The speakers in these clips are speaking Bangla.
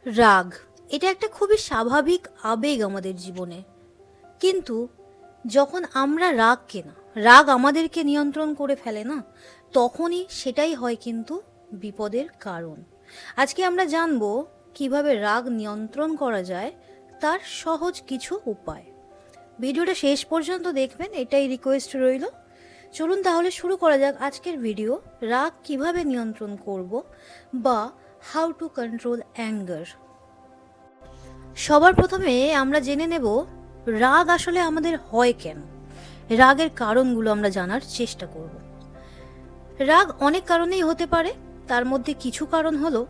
রাগ এটা একটা খুবই স্বাভাবিক আবেগ আমাদের জীবনে। কিন্তু যখন আমরা রাগ আমাদেরকে নিয়ন্ত্রণ করে ফেলে না, তখনই সেটাই হয় কিন্তু বিপদের কারণ। আজকে আমরা জানবো কিভাবে রাগ নিয়ন্ত্রণ করা যায়, তার সহজ কিছু উপায়। ভিডিওটা শেষ পর্যন্ত দেখবেন, এটাই রিকোয়েস্ট রইল। চলুন তাহলে শুরু করা যাক আজকের ভিডিও। রাগ কিভাবে নিয়ন্ত্রণ করব, বা হাউ টু কন্ট্রোল অ্যাঙ্গার। সবার প্রথমে আমরা জেনে নেব রাগ আসলে আমাদের হয় কেন। রাগের কারণগুলো আমরা জানার চেষ্টা করব। রাগ অনেক কারণেই হতে পারে। তার মধ্যে কিছু কারণ হলো,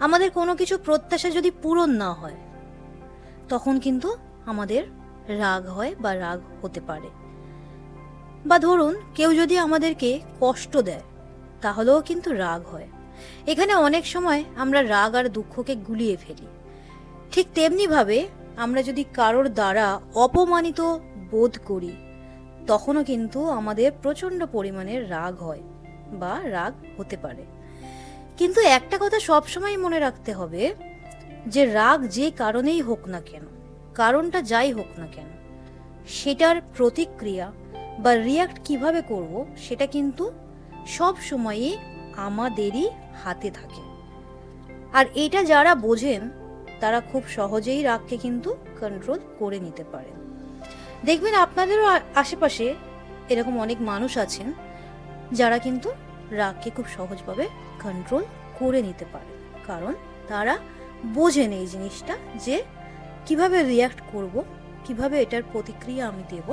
আমাদের কোনো কিছু প্রত্যাশা যদি পূরণ না হয়, তখন কিন্তু আমাদের রাগ হয় বা রাগ হতে পারে। বা ধরুন কেউ যদি আমাদেরকে কষ্ট দেয়, তাহলেও কিন্তু রাগ হয়। এখানে অনেক সময় আমরা রাগ আর দুঃখকে গুলিয়ে ফেলি। ঠিক তেমনিভাবে আমরা যদি কারোর দ্বারা অপমানিত বোধ করি, তখনও কিন্তু আমাদের প্রচণ্ড পরিমাণে রাগ হয় বা রাগ হতে পারে। কিন্তু একটা কথা সবসময় মনে রাখতে হবে, যে রাগ যে কারণেই হোক না কেন, কারণটা যাই হোক না কেন, সেটার প্রতিক্রিয়া বা রিয়াক্ট কিভাবে করব, সেটা কিন্তু সব সময়ই আমাদেরই হাতে থাকে। আর এটা যারা বোঝেন, তারা খুব সহজেই রাগকে কিন্তু কন্ট্রোল করে নিতে পারেন। দেখবেন আপনাদেরও আশেপাশে এরকম অনেক মানুষ আছেন, যারা কিন্তু রাগকে খুব সহজভাবে কন্ট্রোল করে নিতে পারে। কারণ তারা বোঝেন এই জিনিসটা, যে কিভাবে রিয়াক্ট করব, কিভাবে এটার প্রতিক্রিয়া আমি দেব,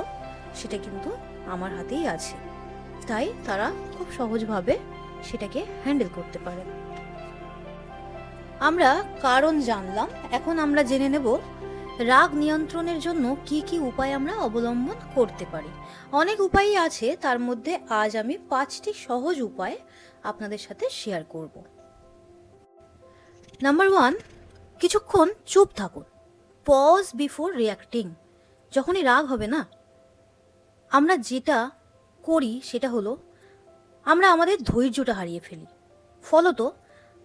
সেটা কিন্তু আমার হাতেই আছে। তাই তারা খুব সহজভাবে সেটাকে হ্যান্ডেল করতে পারে। আমরা কারণ জানলাম, এখন আমরা জেনে নেব রাগ নিয়ন্ত্রণের জন্য কি কি উপায় আমরা অবলম্বন করতে পারি। অনেক উপায়ই আছে, তার মধ্যে আজ আমি 5টি সহজ উপায় আপনাদের সাথে শেয়ার করব। নাম্বার 1, কিছুক্ষণ চুপ থাকুন। Pause before reacting. যখনই রাগ হবে না, আমরা যেটা করি সেটা হলো, আমরা আমাদের ধৈর্যটা হারিয়ে ফেলি। ফলত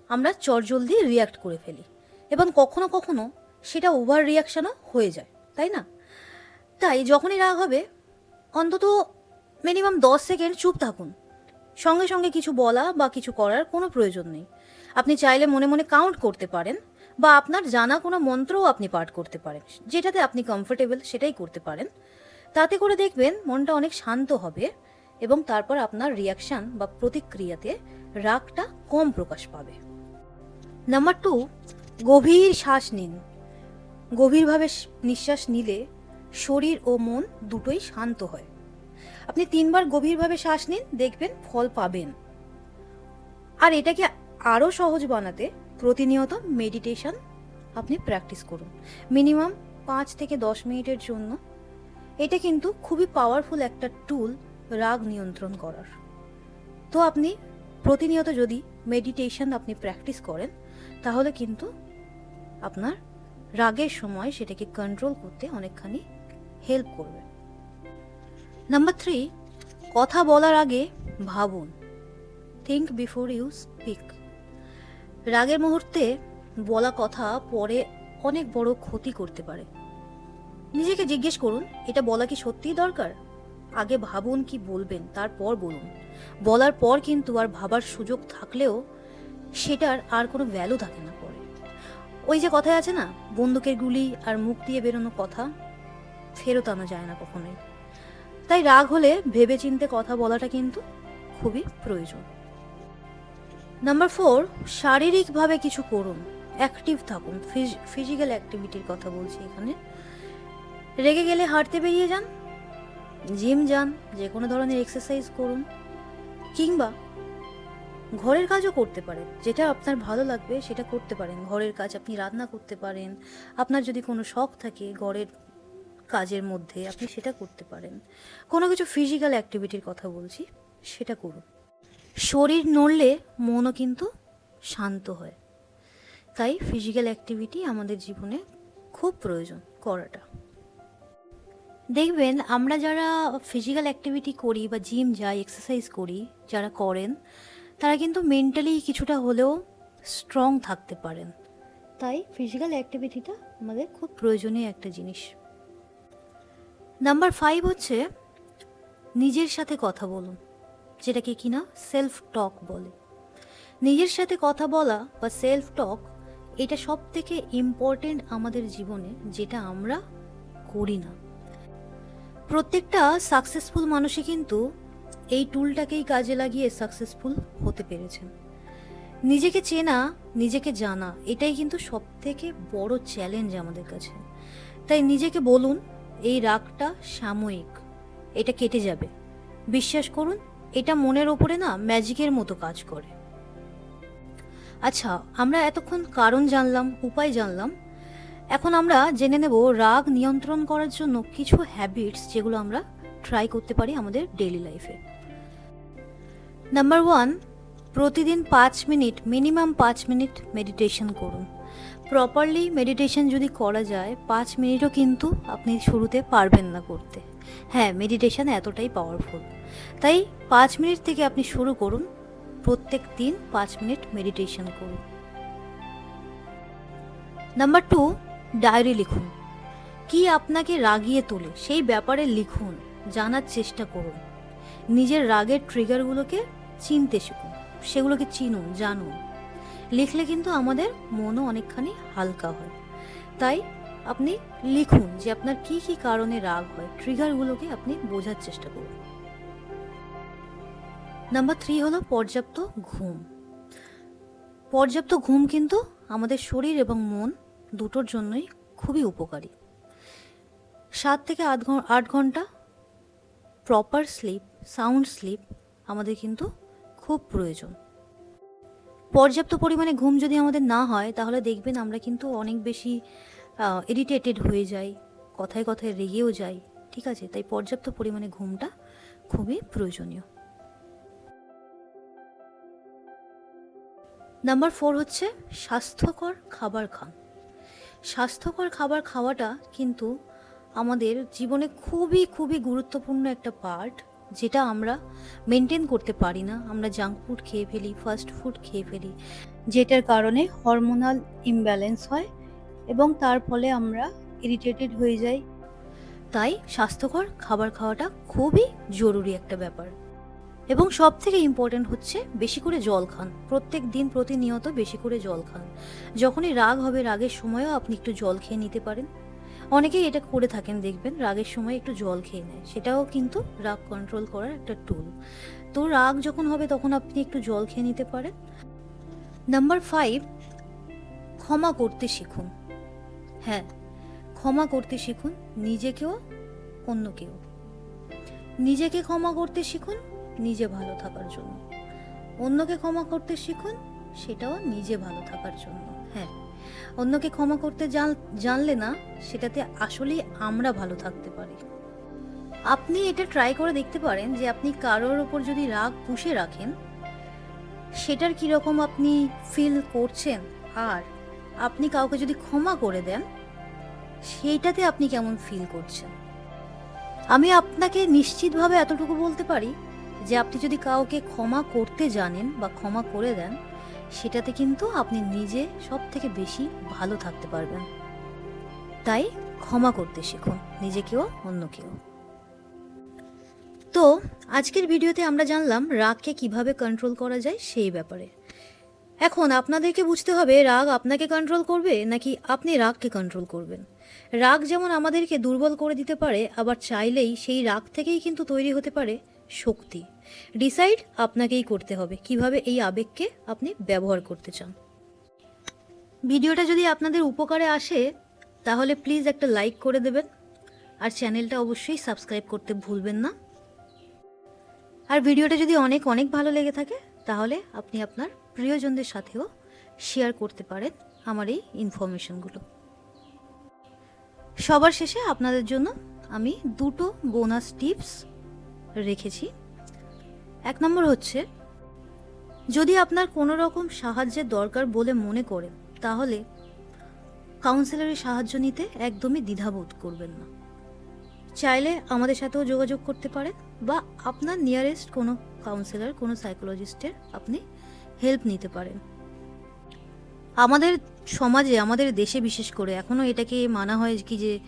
আমরা চটজলদি রিয়াক্ট করে ফেলি, এবং কখনো কখনো সেটা ওভার রিয়াকশনও হয়ে যায়, তাই না? তাই যখনই রাগ হবে, অন্তত মিনিমাম 10 সেকেন্ড চুপ থাকুন। সঙ্গে সঙ্গে কিছু বলা বা কিছু করার কোনো প্রয়োজন নেই। আপনি চাইলে মনে মনে কাউন্ট করতে পারেন, বা আপনার জানা কোনো মন্ত্রও আপনি পাঠ করতে পারেন। যেটাতে আপনি কমফোর্টেবল সেটাই করতে পারেন। তাতে করে দেখবেন মনটা অনেক শান্ত হবে, এবং তারপর আপনার রিয়াকশন বা প্রতিক্রিয়াতে রাগটা কম প্রকাশ পাবে। নাম্বার 2, গভীর শ্বাস নিন। গভীরভাবে নিঃশ্বাস নিলে শরীর ও মন দুটোই শান্ত হয়। আপনি 3বার গভীরভাবে শ্বাস নিন, দেখবেন ফল পাবেন। আর এটাকে আরও সহজ বানাতে প্রতিনিয়ত মেডিটেশন আপনি প্র্যাকটিস করুন, মিনিমাম 5 থেকে 10 মিনিটের জন্য। এটা কিন্তু খুবই পাওয়ারফুল একটা টুল রাগ নিয়ন্ত্রণ করার। তো আপনি প্রতিনিয়ত যদি মেডিটেশন আপনি প্র্যাকটিস করেন, তাহলে কিন্তু আপনার রাগের সময় সেটাকে কন্ট্রোল করতে অনেকখানি হেল্প করবে। নাম্বার 3, কথা বলার আগে ভাবুন। Think before you speak. রাগের মুহূর্তে বলা কথা পরে অনেক বড় ক্ষতি করতে পারে। নিজেকে জিজ্ঞেস করুন, এটা বলা কি সত্যিই দরকার? আগে ভাবুন কি বলবেন, তারপর বলুন। বলার পর কিন্তু আর ভাবার সুযোগ থাকলেও সেটার আর কোনো ভ্যালু থাকে না পরে। ওই যে কথায় আছে না, বন্দুকের গুলি আর মুখ দিয়ে বেরোনো কথা ফেরত আনা যায় না কখনোই। তাই রাগ হলে ভেবেচিন্তে কথা বলাটা কিন্তু খুবই প্রয়োজন। নাম্বার 4, শারীরিকভাবে কিছু করুন, অ্যাক্টিভ থাকুন। ফিজিক্যাল অ্যাক্টিভিটির কথা বলছি এখানে। রেগে গেলে হাঁটতে বেরিয়ে যান, জিম যান, যে কোনো ধরনের এক্সারসাইজ করুন, কিংবা ঘরের কাজও করতে পারেন। যেটা আপনার ভালো লাগবে সেটা করতে পারেন। ঘরের কাজ আপনি রান্না করতে পারেন, আপনার যদি কোনো শখ থাকে ঘরের কাজের মধ্যে, আপনি সেটা করতে পারেন। কোনো কিছু ফিজিক্যাল অ্যাক্টিভিটির কথা বলছি, সেটা করুন। শরীর নড়লে মনও কিন্তু শান্ত হয়। তাই ফিজিক্যাল অ্যাক্টিভিটি আমাদের জীবনে খুব প্রয়োজন করাটা। দেখবেন আমরা যারা ফিজিক্যাল অ্যাক্টিভিটি করি বা জিম যাই, এক্সারসাইজ করি, যারা করেন, তারা কিন্তু মেন্টালি কিছুটা হলেও স্ট্রং থাকতে পারেন। তাই ফিজিক্যাল অ্যাক্টিভিটিটা আমাদের খুব প্রয়োজনীয় একটা জিনিস। নাম্বার 5 হচ্ছে নিজের সাথে কথা বলুন, যেটাকে কিনা সেলফ টক বলে। নিজের সাথে কথা বলা বা সেলফ টক, এটা সব থেকে ইম্পর্টেন্ট আমাদের জীবনে, যেটা আমরা করি না। প্রত্যেকটা সাকসেসফুল মানুষই কিন্তু এই টুলটাকেই কাজে লাগিয়ে সাকসেসফুল হতে পেরেছেন। নিজেকে চেনা, নিজেকে জানা, এটাই কিন্তু সব থেকে বড় চ্যালেঞ্জ আমাদের কাছে। তাই নিজেকে বলুন, এই রাগটা সাময়িক, এটা কেটে যাবে। বিশ্বাস করুন, এটা মনের ওপরে না ম্যাজিকের মতো কাজ করে। আচ্ছা, আমরা এতক্ষণ কারণ জানলাম, উপায় জানলাম। এখন আমরা জেনে নেব রাগ নিয়ন্ত্রণ করার জন্য কিছু হ্যাবিটস, যেগুলো আমরা ট্রাই করতে পারি আমাদের ডেইলি লাইফে। নাম্বার 1, প্রতিদিন 5 মিনিট, মিনিমাম 5 মিনিট মেডিটেশন করুন। প্রপারলি মেডিটেশন যদি করা যায়, 5 মিনিটও কিন্তু আপনি শুরুতে পারবেন না করতে। হ্যাঁ, মেডিটেশন এতটাই পাওয়ারফুল। তাই 5 মিনিট থেকে আপনি শুরু করুন, প্রত্যেক দিন 5 মিনিট মেডিটেশন করুন। নাম্বার 2, ডায়েরি লিখুন। কি আপনাকে রাগিয়ে তোলে সেই ব্যাপারে লিখুন, জানার চেষ্টা করুন। নিজের রাগের ট্রিগারগুলোকে চিনতে শিখুন, সেগুলোকে চিনুন, জানুন। লিখলে কিন্তু আমাদের মনও অনেকখানি হালকা হয়। তাই আপনি লিখুন যে আপনার কি কি কারণে রাগ হয়, ট্রিগারগুলোকে আপনি বোঝার চেষ্টা করুন। নাম্বার 3 হলো পর্যাপ্ত ঘুম। পর্যাপ্ত ঘুম কিন্তু আমাদের শরীর এবং মন দুটোর জন্যই খুবই উপকারী। 7 থেকে 8 ঘন্টা প্রপার স্লিপ, সাউন্ড স্লিপ আমাদের কিন্তু খুব প্রয়োজন। পর্যাপ্ত পরিমাণে ঘুম যদি আমাদের না হয়, তাহলে দেখবেন আমরা কিন্তু অনেক বেশি ইরিটেটেড হয়ে যাই, কথায় কথায় রেগেও যাই। ঠিক আছে, তাই পর্যাপ্ত পরিমাণে ঘুমটা খুবই প্রয়োজনীয়। নাম্বার 4 হচ্ছে স্বাস্থ্যকর খাবার খান। স্বাস্থ্যকর খাবার খাওয়াটা কিন্তু আমাদের জীবনে খুবই খুবই গুরুত্বপূর্ণ একটা পার্ট, যেটা আমরা মেনটেন করতে পারি না। আমরা জাঙ্ক ফুড খেয়ে ফেলি, ফাস্ট ফুড খেয়ে ফেলি, যেটার কারণে হরমোনাল ইমব্যালেন্স হয় এবং তার ফলে আমরা ইরিটেটেড হয়ে যাই। তাই স্বাস্থ্যকর খাবার খাওয়াটা খুবই জরুরি একটা ব্যাপার। এবং সব থেকে ইম্পর্টেন্ট হচ্ছে বেশি করে জল খান। প্রত্যেক দিন প্রতিনিয়ত বেশি করে জল খান। যখনই রাগ হবে, রাগের সময়ও আপনি একটু জল খেয়ে নিতে পারেন। অনেকেই এটা করে থাকেন, দেখবেন রাগের সময় একটু জল খেয়ে নেয়, সেটাও কিন্তু রাগ কন্ট্রোল করার একটা টুল। তো রাগ যখন হবে তখন আপনি একটু জল খেয়ে নিতে পারেন। নাম্বার 5, ক্ষমা করতে শিখুন। হ্যাঁ, ক্ষমা করতে শিখুন, নিজেকেও অন্যকেও। নিজেকে ক্ষমা করতে শিখুন নিজে ভালো থাকার জন্য, অন্যকে ক্ষমা করতে শিখুন সেটাও নিজে ভালো থাকার জন্য। হ্যাঁ, অন্যকে ক্ষমা করতে জানলে না, সেটাতে আসলেই আমরা ভালো থাকতে পারি। আপনি এটা ট্রাই করে দেখতে পারেন যে আপনি কারোর ওপর যদি রাগ পুষে রাখেন, সেটার কীরকম আপনি ফিল করছেন, আর আপনি কাউকে যদি ক্ষমা করে দেন, সেইটাতে আপনি কেমন ফিল করছেন। আমি আপনাকে নিশ্চিতভাবে এতটুকু বলতে পারি যে আপনি যদি কাউকে ক্ষমা করতে জানেন বা ক্ষমা করে দেন, সেটাতে কিন্তু আপনি নিজে সব থেকে বেশি ভালো থাকতে পারবেন। তাই ক্ষমা করতে শিখুন, নিজেকেও অন্যকেও। তো আজকের ভিডিওতে আমরা জানলাম রাগকে কিভাবে কন্ট্রোল করা যায় সেই ব্যাপারে। এখন আপনাদেরকে বুঝতে হবে রাগ আপনাকে কন্ট্রোল করবে নাকি আপনি রাগকে কন্ট্রোল করবেন। রাগ যেমন আমাদেরকে দুর্বল করে দিতে পারে, আবার চাইলেই সেই রাগ থেকেই কিন্তু তৈরি হতে পারে শক্তি। ডিসাইড আপনাকেই করতে হবে কিভাবে এই আবেগকে আপনি ব্যবহার করতে চান। ভিডিওটা যদি আপনাদের উপকারে আসে, তাহলে প্লিজ একটা লাইক করে দেবেন, আর চ্যানেলটা অবশ্যই সাবস্ক্রাইব করতে ভুলবেন না। আর ভিডিওটা যদি অনেক অনেক ভালো লেগে থাকে, তাহলে আপনি আপনার প্রিয়জনদের সাথেও শেয়ার করতে পারেন আমার এই ইনফরমেশনগুলো। সবার শেষে আপনাদের জন্য আমি 2টো বোনাস টিপস রেখেছি। 1 নম্বর হচ্ছে, যদি আপনার কোনো রকম সাহায্যের দরকার বলে মনে করেন, তাহলে কাউন্সিলরের সাহায্য নিতে একদমই দ্বিধাবোধ করবেন না। চাইলে আমাদের সাথেও যোগাযোগ করতে পারেন, বা আপনার নিয়ারেস্ট কোনো কাউন্সিলর, কোনো সাইকোলজিস্টের আপনি হেল্প নিতে পারেন। আমাদের সমাজে, আমাদের দেশে বিশেষ করে এখনও এটাকে মানা হয় কি যে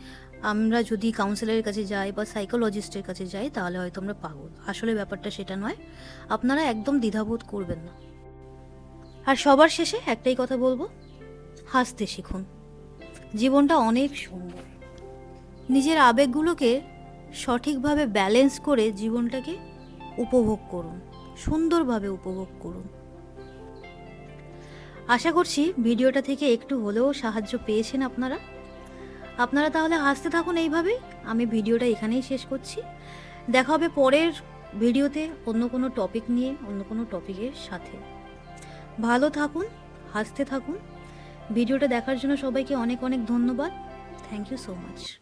আমরা যদি কাউন্সিলরের কাছে যাই বা সাইকোলজিস্টের কাছে যাই তাহলে হয়তো আমরা পাগল। আসলে ব্যাপারটা সেটা নয়। আপনারা একদম দ্বিধাবোধ করবেন না। আর সবার শেষে একটাই কথা বলবো, হাসতে শিখুন। জীবনটা অনেক সুন্দর। নিজের আবেগগুলোকে সঠিকভাবে ব্যালেন্স করে জীবনটাকে উপভোগ করুন, সুন্দরভাবে উপভোগ করুন। আশা করছি ভিডিওটা থেকে একটু হলেও সাহায্য পেয়েছেন আপনারা। আপনারা তাহলে হাসতে থাকুন এইভাবেই। আমি ভিডিওটা এখানেই শেষ করছি। দেখা হবে পরের ভিডিওতে অন্য কোনো টপিক নিয়ে, অন্য কোনো টপিকের সাথে। ভালো থাকুন, হাসতে থাকুন। ভিডিওটা দেখার জন্য সবাইকে অনেক অনেক ধন্যবাদ। Thank you so much.